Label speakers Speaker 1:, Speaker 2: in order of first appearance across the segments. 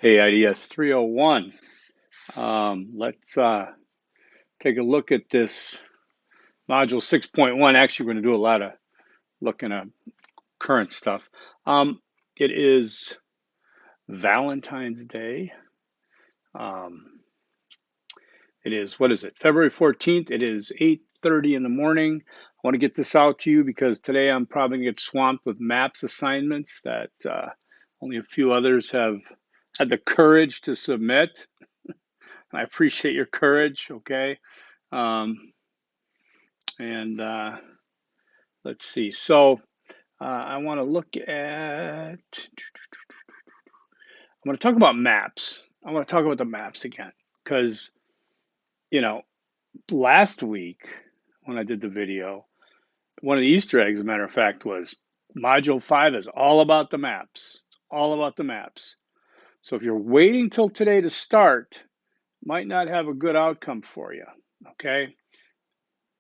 Speaker 1: Hey, IDS 301. Let's take a look at this module 6.1. Actually, we're going to do a lot of looking at current stuff. It is Valentine's Day. It is, what is it, February 14th. It is 8:30 in the morning. I want to get this out to you because today I'm probably going to get swamped with maps assignments that only a few others have had the courage to submit. I appreciate your courage, okay? Um, and let's see. So I want to look at, I'm going to talk about maps. I want to talk about the maps again because, you know, last week when I did the video, one of the Easter eggs, as a matter of fact, was Module 5 is all about the maps. It's all about the maps. So if you're waiting till today to start, might not have a good outcome for you, okay?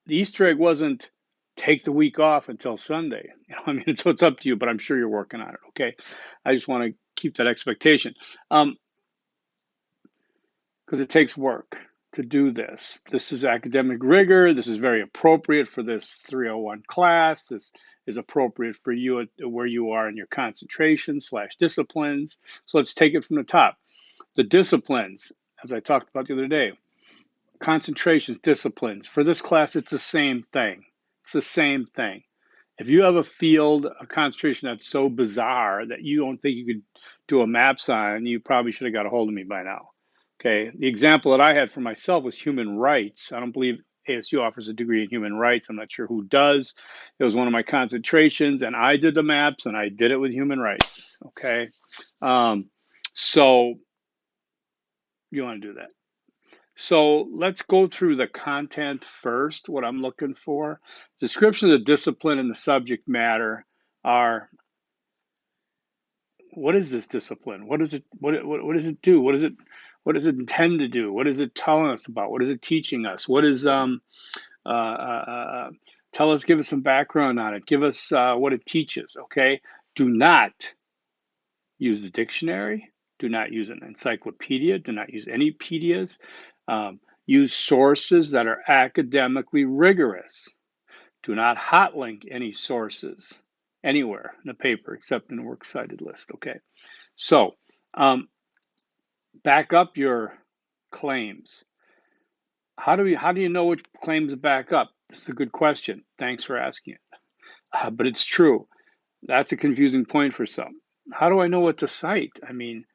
Speaker 1: The Easter egg wasn't take the week off until Sunday. I mean, so it's up to you, but I'm sure you're working on it, okay? I just want to keep that expectation because it takes work to do this. This is academic rigor. This is very appropriate for this 301 class. This is appropriate for you at where you are in your concentration / disciplines. So let's take it from the top. The disciplines, as I talked about the other day, concentrations, disciplines. For this class, it's the same thing. It's the same thing. If you have a field, a concentration that's so bizarre that you don't think you could do a MAPS on, you probably should have got a hold of me by now. Okay. The example that I had for myself was human rights. I don't believe ASU offers a degree in human rights. I'm not sure who does. It was one of my concentrations, and I did the MAPS, and I did it with human rights. Okay. So you want to do that. So let's go through the content first, what I'm looking for. Description of the discipline and the subject matter are, what is this discipline? What does it does it do? What does it intend to do? What is it telling us about? What is it teaching us? What is tell us, give us some background on it. Give us what it teaches, okay? Do not use the dictionary. Do not use an encyclopedia. Do not use any pedias. Use sources that are academically rigorous. Do not hot link any sources anywhere in the paper except in the works cited list, okay? So back up your claims. How do you know which claims to back up? This is a good question. Thanks for asking it. But it's true. That's a confusing point for some. How do I know what to cite? I mean,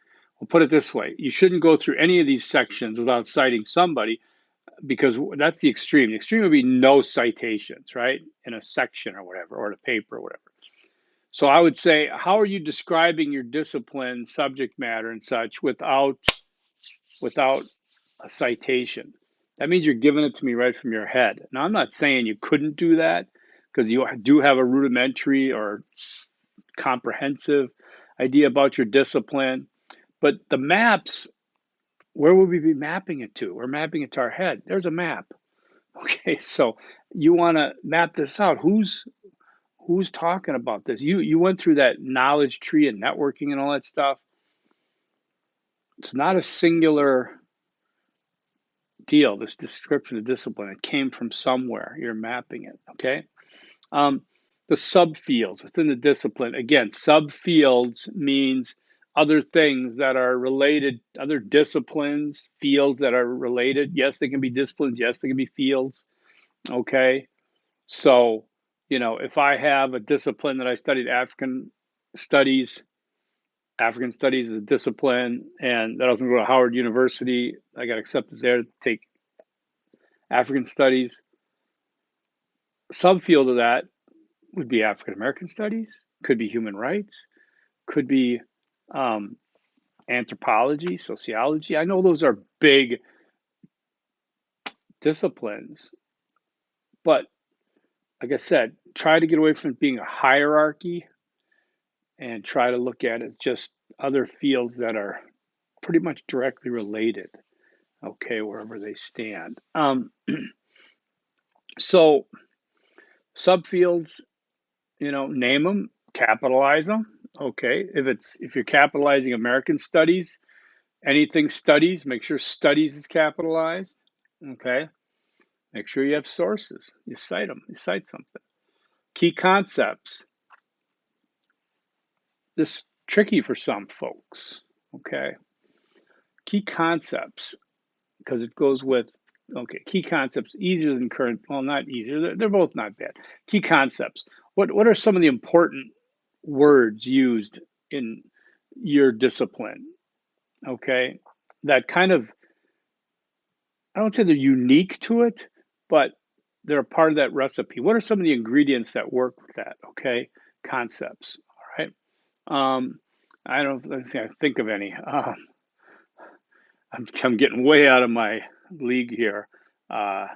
Speaker 1: we'll put it this way. You shouldn't go through any of these sections without citing somebody because that's the extreme. The extreme would be no citations, right? In a section or whatever, or a paper or whatever. So I would say, how are you describing your discipline, subject matter, and such without a citation? That means you're giving it to me right from your head. Now, I'm not saying you couldn't do that because you do have a rudimentary or comprehensive idea about your discipline. But the maps, where would we be mapping it to? We're mapping it to our head. There's a map. Okay, so you want to map this out. Who's talking about this? You went through that knowledge tree and networking and all that stuff. It's not a singular deal, this description of discipline. It came from somewhere. You're mapping it, okay? The subfields within the discipline. Again, subfields means other things that are related, other disciplines, fields that are related. Yes, they can be disciplines. Yes, they can be fields, okay? So, if I have a discipline that I studied studies, African studies is a discipline, and that doesn't go to Howard University, I got accepted there to take African studies. Subfield of that would be African American studies, could be human rights, could be anthropology, sociology. I know those are big disciplines, but like I said, try to get away from it being a hierarchy and try to look at it as just other fields that are pretty much directly related, okay, wherever they stand. So subfields, name them, capitalize them. Okay, if you're capitalizing American studies, Anything studies, make sure studies is capitalized. Okay. Make sure you have sources. You cite them. You cite something. Key concepts. This is tricky for some folks. Okay. Key concepts, because it goes with, okay, key concepts, easier than current, well, not easier. They're both not bad. Key concepts. What are some of the important words used in your discipline? Okay. That kind of, I don't say they're unique to it, but they're a part of that recipe. What are some of the ingredients that work with that? Okay, concepts. All right. Um, I don't. Let's see. I think of any. I'm getting way out of my league here. Uh,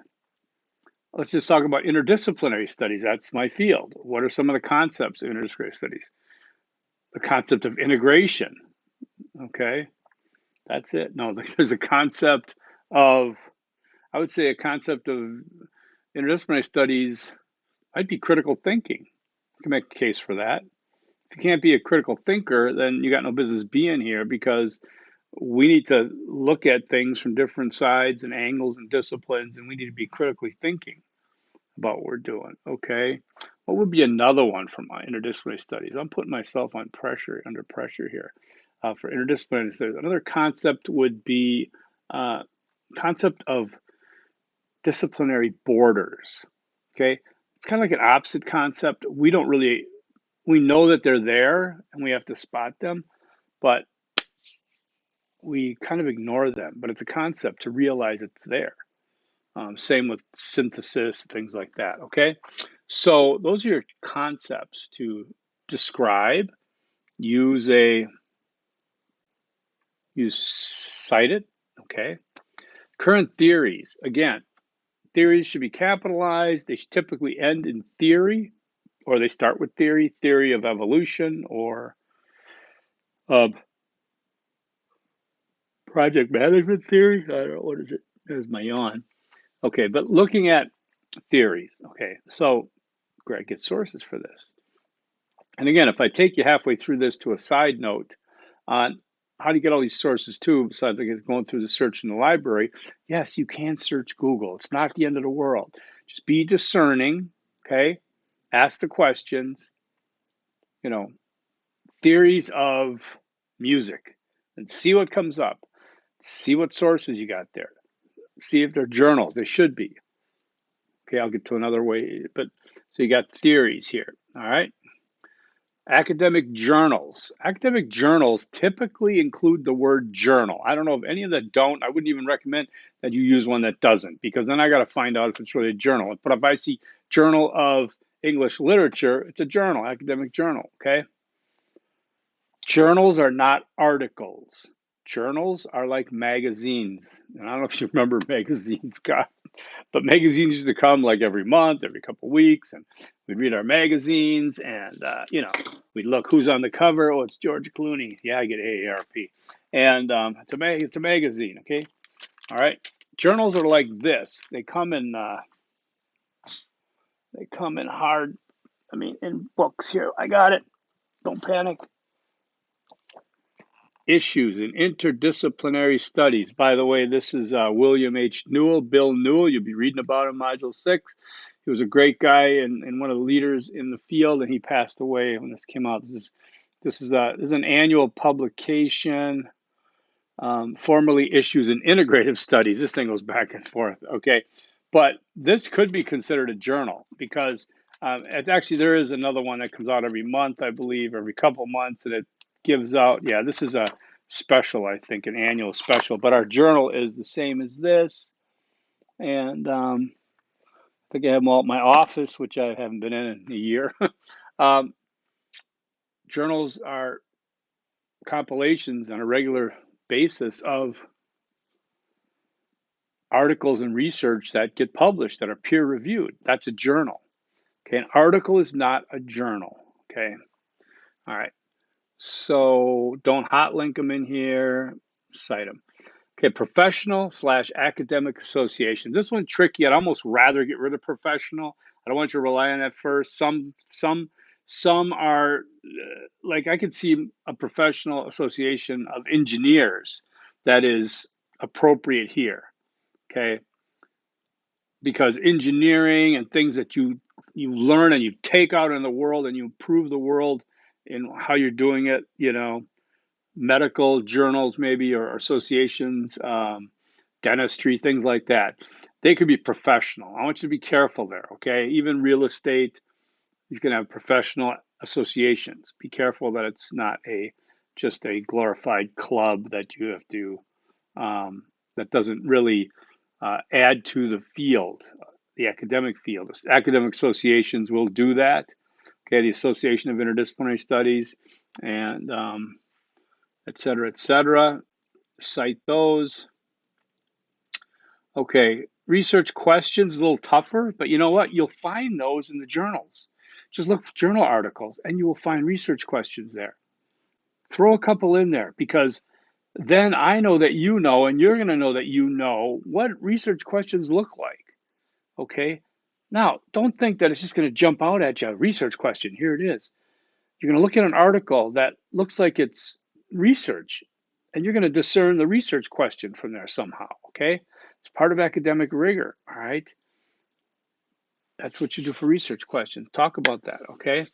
Speaker 1: let's just talk about interdisciplinary studies. That's my field. What are some of the concepts of interdisciplinary studies? The concept of integration. Okay, that's it. No, there's a concept of, I would say, a concept of interdisciplinary studies might be critical thinking. You can make a case for that. If you can't be a critical thinker, then you got no business being here, because we need to look at things from different sides and angles and disciplines, and we need to be critically thinking about what we're doing. Okay. What would be another one from my interdisciplinary studies? I'm putting myself under pressure here for interdisciplinary studies. Another concept would be concept of disciplinary borders. Okay. It's kind of like an opposite concept. We know that they're there and we have to spot them, but we kind of ignore them. But it's a concept to realize it's there. Same with synthesis, things like that. Okay. So those are your concepts to describe, use cite it. Okay. Current theories. Again, theories should be capitalized. They should typically end in theory, or they start with theory of evolution, or project management theory. I don't know, what is it? There's my yawn. Okay, but looking at theories. Okay, so Greg, get sources for this. And again, if I take you halfway through this to a side note on how do you get all these sources too, besides going through the search in the library, yes, you can search Google. It's not the end of the world. Just be discerning, okay? Ask the questions, you know, theories of music, and see what comes up. See what sources you got there. See if they're journals. They should be. Okay, I'll get to another way, but so you got theories here. All right. Academic journals. Academic journals typically include the word journal. I don't know if any of that don't. I wouldn't even recommend that you use one that doesn't, because then I got to find out if it's really a journal. But if I see Journal of English Literature, it's a journal, academic journal. Okay. Journals are not articles. Journals are like magazines. And I don't know if you remember magazines, God, but magazines used to come like every month, every couple of weeks, and we'd read our magazines, and we'd look who's on the cover. Oh, it's George Clooney. Yeah, I get AARP, and it's a magazine. Okay, all right. Journals are like this. They come in hard. I mean, in books here. I got it. Don't panic. Issues in interdisciplinary studies. By the way, this is William H. Newell, Bill Newell. You'll be reading about him, Module 6. He was a great guy and one of the leaders in the field, and he passed away when this came out. This is an annual publication, formerly Issues in Integrative Studies. This thing goes back and forth, okay? But this could be considered a journal, because actually there is another one that comes out every month, I believe, every couple months, and it gives out, yeah, this is a special, I think, an annual special, but our journal is the same as this. And I think I have them all at my office, which I haven't been in a year. Journals are compilations on a regular basis of articles and research that get published that are peer reviewed. That's a journal. Okay, an article is not a journal. Okay, all right. So don't hot link them in here, cite them. Okay, professional/academic associations. This one's tricky. I'd almost rather get rid of professional. I don't want you to rely on that first. Some are like, I could see a professional association of engineers that is appropriate here, okay? Because engineering and things that you learn and you take out in the world and you improve the world in how you're doing it, medical journals maybe or associations, dentistry, things like that. They could be professional. I want you to be careful there, okay? Even real estate, you can have professional associations. Be careful that it's not just a glorified club that you have to that doesn't really add to the field, the academic field. Academic associations will do that. Okay, the Association of Interdisciplinary Studies, and et cetera, et cetera. Cite those. Okay, research questions is a little tougher, but you know what? You'll find those in the journals. Just look for journal articles and you will find research questions there. Throw a couple in there because then I know that you know, and you're going to know that you know what research questions look like. Okay. Now, don't think that it's just going to jump out at you. A research question. Here it is. You're going to look at an article that looks like it's research, and you're going to discern the research question from there somehow. Okay. It's part of academic rigor. All right. That's what you do for research questions. Talk about that. Okay.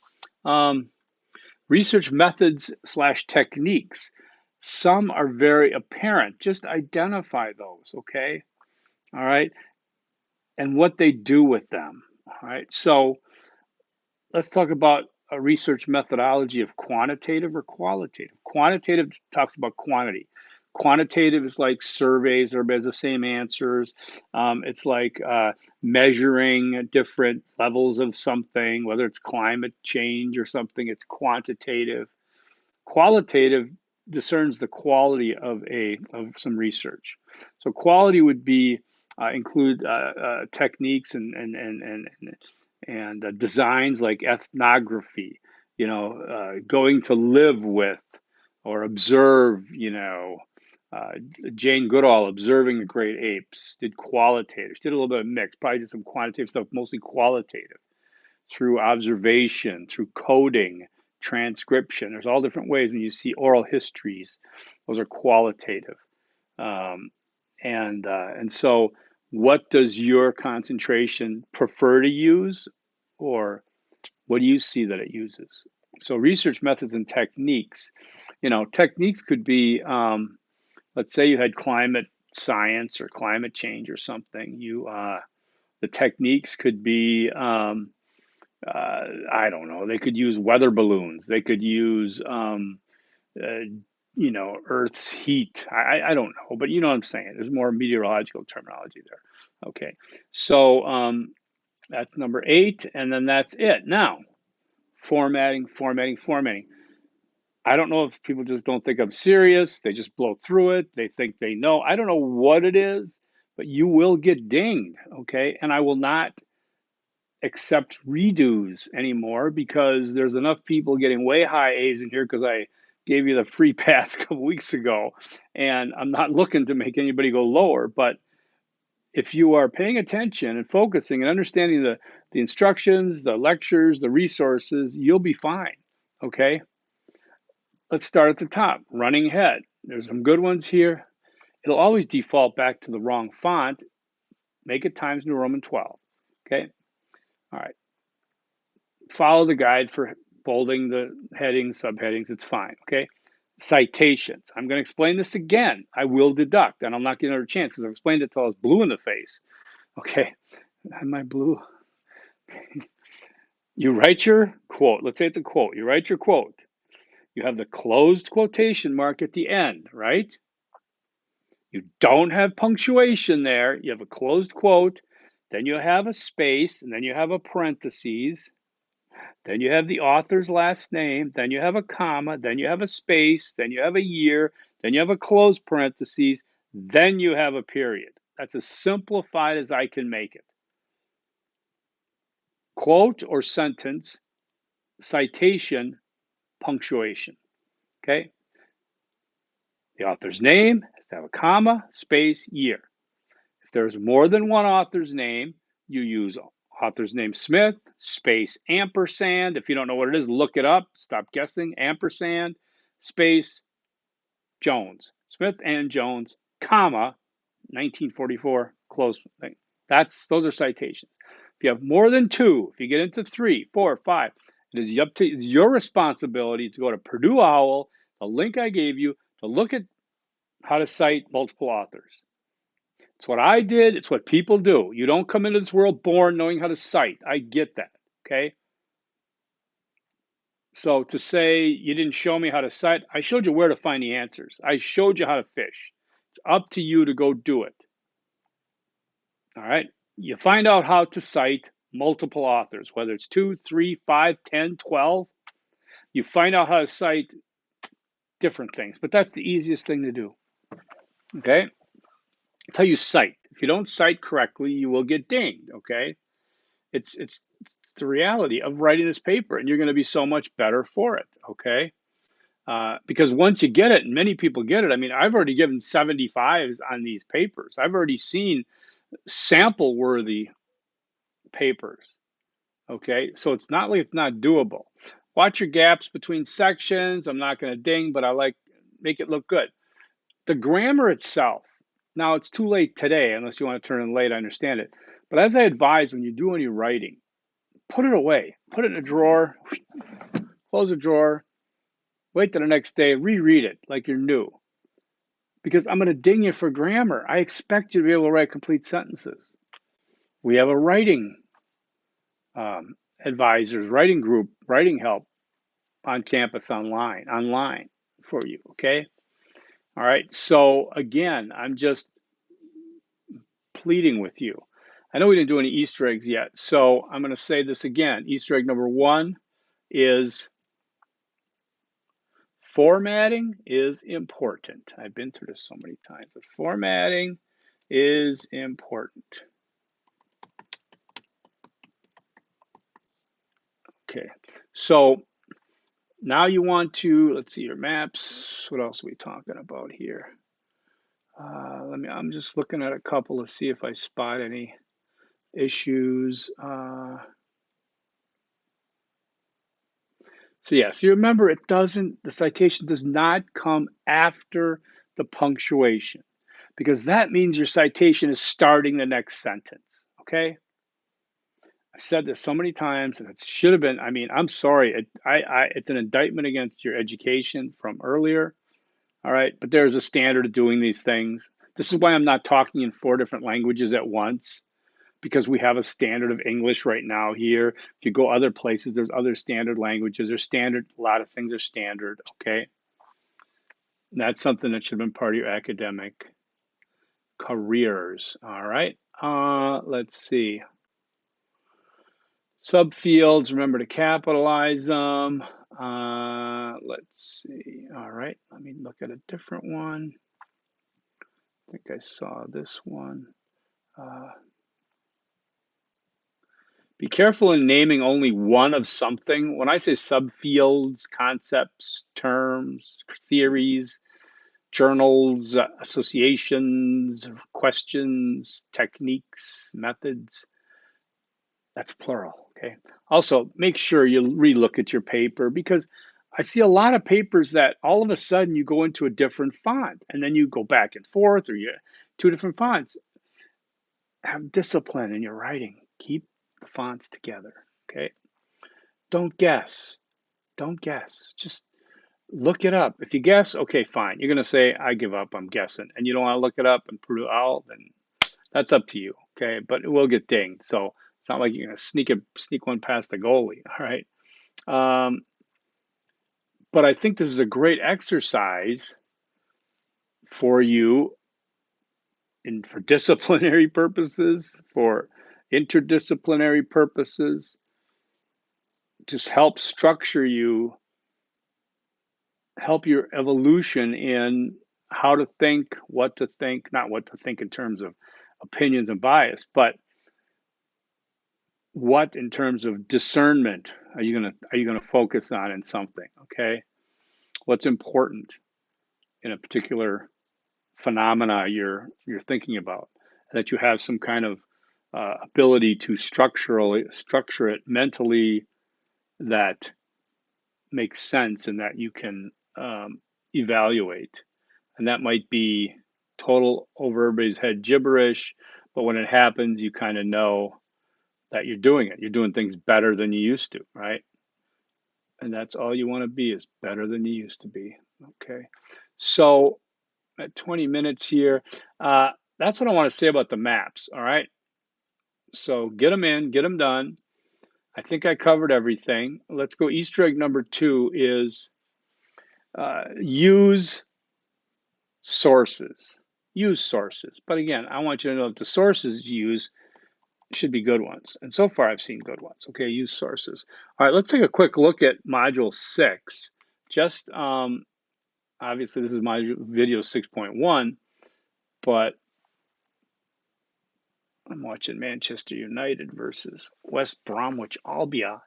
Speaker 1: Research methods / techniques. Some are very apparent. Just identify those. Okay. All right. And what they do with them. All right. So let's talk about a research methodology of quantitative or qualitative. Quantitative talks about quantity. Quantitative is like surveys, everybody has the same answers. It's like measuring different levels of something, whether it's climate change or something, it's quantitative. Qualitative discerns the quality of some research. So quality would be include techniques and designs like ethnography, going to live with or observe, Jane Goodall observing the great apes, did qualitative, she did a little bit of mixed, probably did some quantitative stuff, mostly qualitative, through observation, through coding, transcription. There's all different ways when you see oral histories, those are qualitative. And so what does your concentration prefer to use, or what do you see that it uses? So research methods and techniques, techniques could be, let's say you had climate science or climate change or something. The techniques could be, I don't know, they could use weather balloons. They could use, Earth's heat. I don't know, but you know what I'm saying. There's more meteorological terminology there. Okay, so that's number 8, and then that's it. Now, formatting. I don't know if people just don't think I'm serious. They just blow through it. They think they know. I don't know what it is, but you will get dinged, okay? And I will not accept redos anymore because there's enough people getting way high A's in here because I gave you the free pass a couple weeks ago, and I'm not looking to make anybody go lower, but if you are paying attention and focusing and understanding the instructions, the lectures, the resources, you'll be fine, okay? Let's start at the top, running head. There's some good ones here. It'll always default back to the wrong font. Make it Times New Roman 12, okay? All right. Follow the guide for bolding the headings, subheadings, it's fine, okay? Citations. I'm going to explain this again. I will deduct, and I'm not getting another chance because I've explained it till I was blue in the face. Okay, am I blue? You write your quote. Let's say it's a quote. You write your quote. You have the closed quotation mark at the end, right? You don't have punctuation there. You have a closed quote. Then you have a space, and then you have a parentheses. Then you have the author's last name, then you have a comma, then you have a space, then you have a year, then you have a closed parentheses, then you have a period. That's as simplified as I can make it. Quote or sentence, citation, punctuation. Okay? The author's name has to have a comma, space, year. If there's more than one author's name, you use author's name Smith, space, ampersand. If you don't know what it is, look it up. Stop guessing. Ampersand, space, Jones, Smith and Jones, comma, 1944, close. Those are citations. If you have more than two, if you get into 3, 4, 5, it is up to it's your responsibility to go to Purdue OWL, the link I gave you, to look at how to cite multiple authors. It's what I did. It's what people do. You don't come into this world born knowing how to cite. I get that. Okay. So to say you didn't show me how to cite, I showed you where to find the answers. I showed you how to fish. It's up to you to go do it. All right. You find out how to cite multiple authors, whether it's 2, 3, 5, 10, 12. You find out how to cite different things, but that's the easiest thing to do. Okay. It's how you cite. If you don't cite correctly, you will get dinged. Okay. It's the reality of writing this paper, and you're going to be so much better for it. Okay. Because once you get it, and many people get it, I mean, I've already given 75s on these papers. I've already seen sample worthy papers. Okay, so it's not like it's not doable. Watch your gaps between sections. I'm not going to ding, but I like make it look good. The grammar itself, now it's too late today, unless you want to turn in late, I understand it. But as I advise, when you do any writing, put it away. Put it in a drawer, close the drawer, wait till the next day, reread it like you're new. Because I'm going to ding you for grammar. I expect you to be able to write complete sentences. We have a writing advisors, writing group, writing help on campus online for you, okay? All right, so again, I'm just pleading with you. I know we didn't do any Easter eggs yet, so I'm going to say this again. Easter egg number 1 is formatting is important. I've been through this so many times, but formatting is important. Okay, so now you want to, let's see your maps. What else are we talking about here? I'm just looking at a couple to see if I spot any issues. So you remember the citation does not come after the punctuation, because that means your citation is starting the next sentence, okay? I've said this so many times, and it should have been, I mean, I'm sorry, it's an indictment against your education from earlier, all right? But there's a standard of doing these things. This is why I'm not talking in 4 different languages at once, because we have a standard of English right now here. If you go other places, there's other standard languages. There's standard, a lot of things are standard, okay? And that's something that should have been part of your academic careers, all right? Let's see. Subfields, remember to capitalize them. Let's see, all right, let me look at a different one. I think I saw this one. Be careful in naming only one of something. When I say subfields, concepts, terms, theories, journals, associations, questions, techniques, methods, that's plural, okay? Also, make sure you relook at your paper, because I see a lot of papers that all of a sudden you go into a different font and then you go back and forth, or you 2 different fonts. Have discipline in your writing. Keep the fonts together, okay? Don't guess. Don't guess. Just look it up. If you guess, okay, fine. You're going to say, I give up, I'm guessing. And you don't want to look it up and prove it out, then that's up to you, okay? But it will get dinged. So it's not like you're going to sneak one past the goalie, all right? But I think this is a great exercise for you for disciplinary purposes, for interdisciplinary purposes, just help structure you, help your evolution in how to think, what to think, not what to think in terms of opinions and bias, but what in terms of discernment are you gonna focus on in something, okay? What's important in a particular phenomena you're thinking about, that you have some kind of ability to structure it mentally that makes sense and that you can evaluate. and that might be total over everybody's head gibberish, but when it happens, you kind of know that you're doing it. You're doing things better than you used to, right? And that's all you want to be, is better than you used to be. Okay. So at 20 minutes here, that's what I want to say about the maps. All right. So get them in, get them done. I think I covered everything. Let's go. Easter egg number 2 is use sources. Use sources. But again, I want you to know that the sources you use should be good ones. And so far, I've seen good ones. Okay, use sources. All right, let's take a quick look at Module 6. Just obviously, this is my video 6.1, but I'm watching Manchester United versus West Bromwich Albion.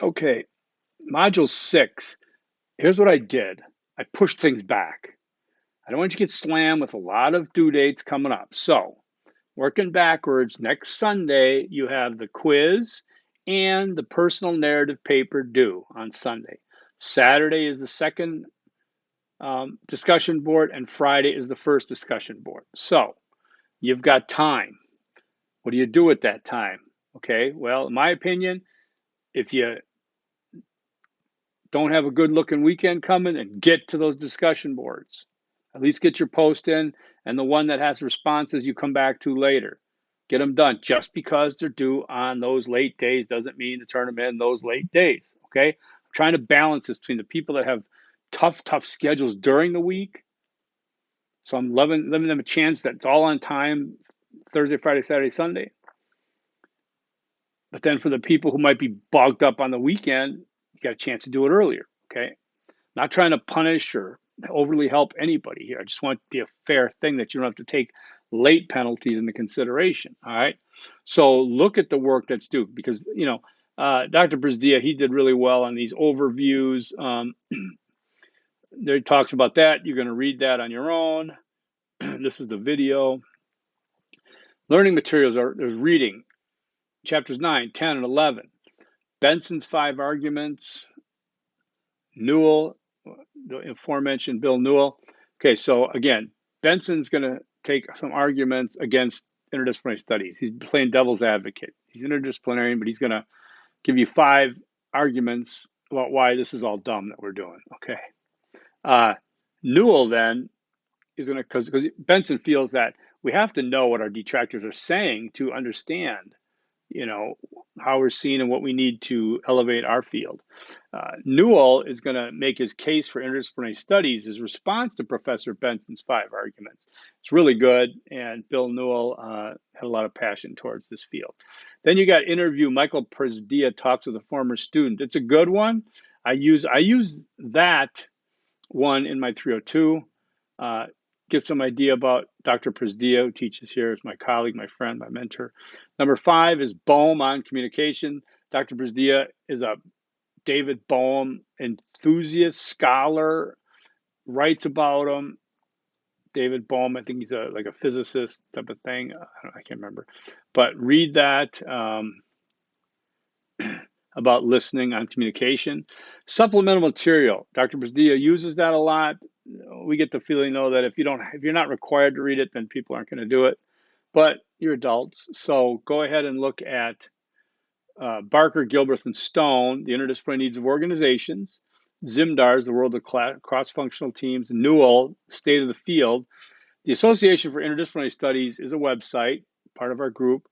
Speaker 1: Okay, Module 6. Here's what I did. I pushed things back. I don't want you to get slammed with a lot of due dates coming up. So, working backwards, next Sunday, you have the quiz and the personal narrative paper due on Sunday. Saturday is the second discussion board, and Friday is the first discussion board. So, you've got time. What do you do at that time? Okay, well, in my opinion, if you don't have a good looking weekend coming, and get to those discussion boards. At least get your post in, and the one that has responses you come back to later. Get them done. Just because they're due on those late days doesn't mean to turn them in those late days. Okay? I'm trying to balance this between the people that have tough schedules during the week. So I'm letting them a chance that it's all on time Thursday, Friday, Saturday, Sunday. But then for the people who might be bogged up on the weekend, you got a chance to do it earlier. Okay? Not trying to punish or overly help anybody here. I just want it to be a fair thing that you don't have to take late penalties into consideration. All right. So look at the work that's due, because Dr. Brzdia, he did really well on these overviews. There he talks about that. You're going to read that on your own. This is the video. Learning materials there's reading chapters 9, 10, and 11. Benson's 5 arguments. Newell, the aforementioned Bill Newell. Okay, so again, Benson's going to take some arguments against interdisciplinary studies. He's playing devil's advocate. He's interdisciplinary, but he's going to give you 5 arguments about why this is all dumb that we're doing. Okay. Newell then is going to, because Benson feels that we have to know what our detractors are saying to understand how we're seen and what we need to elevate our field. Newell is going to make his case for interdisciplinary studies, his response to Professor Benson's 5 arguments. It's really good, and Bill Newell had a lot of passion towards this field. Then you got interview. Michael Brzdia talks with a former student. It's a good one. I use that one in my 302. Get some idea about Dr. Brzdia, who teaches here, is my colleague, my friend, my mentor. Number 5 is Bohm on communication. Dr. Brzdia is a David Bohm enthusiast, scholar, writes about him. David Bohm, I think he's like a physicist type of thing. I can't remember. But read that about listening on communication. Supplemental material. Dr. Brzdia uses that a lot. We get the feeling, though, that if you're not required to read it, then people aren't going to do it. But you're adults, so go ahead and look at Barker, Gilbreth, and Stone, The Interdisciplinary Needs of Organizations. Zimdar's The World of Cross-Functional Teams. Newell, State of the Field. The Association for Interdisciplinary Studies is a website, part of our group.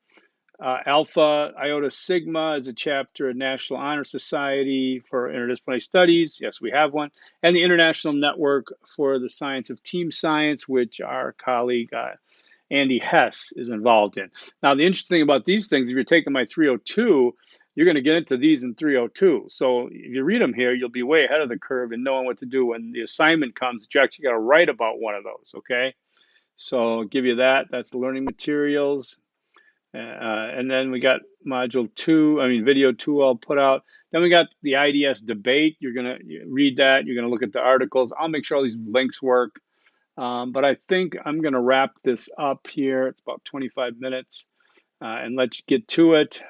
Speaker 1: Alpha Iota Sigma is a chapter of National Honor Society for Interdisciplinary Studies. Yes, we have one. And the International Network for the Science of Team Science, which our colleague Andy Hess is involved in. Now, the interesting thing about these things, if you're taking my 302, you're going to get into these in 302. So if you read them here, you'll be way ahead of the curve in knowing what to do when the assignment comes. You actually got to write about one of those, okay? So I'll give you that. That's the learning materials. And then we got video 2 I'll put out. Then we got the IDS debate. You're going to read that. You're going to look at the articles. I'll make sure all these links work. But I think I'm going to wrap this up here. It's about 25 minutes. And let's get to it.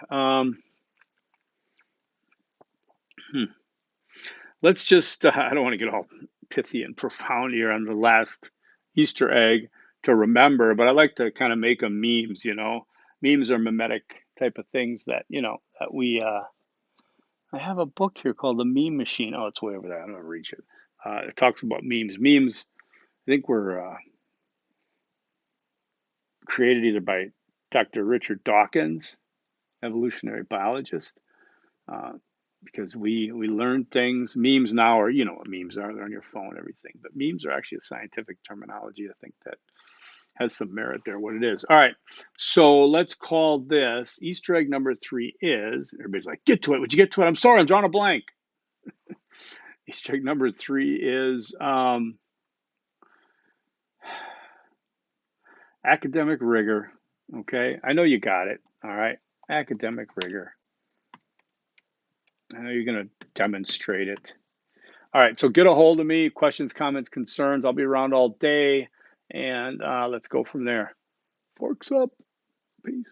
Speaker 1: Let's just, I don't want to get all pithy and profound here on the last Easter egg to remember, but I like to kind of make them memes, you know. Memes are mimetic type of things that, you know, that I have a book here called The Meme Machine. Oh, it's way over there. I'm going to reach it. It talks about memes. Memes, I think, were created either by Dr. Richard Dawkins, evolutionary biologist, uh, because we learn things. Memes now are, you know what memes are, they're on your phone, everything. But memes are actually a scientific terminology, I think, that has some merit there, what it is. All right, so let's call this Easter egg number 3 is, everybody's like, get to it. Would you get to it? I'm sorry, I'm drawing a blank. Easter egg number 3 is academic rigor. Okay, I know you got it. All right, academic rigor. I know you're going to demonstrate it. All right, so get a hold of me. Questions, comments, concerns. I'll be around all day, and let's go from there. Forks up. Peace.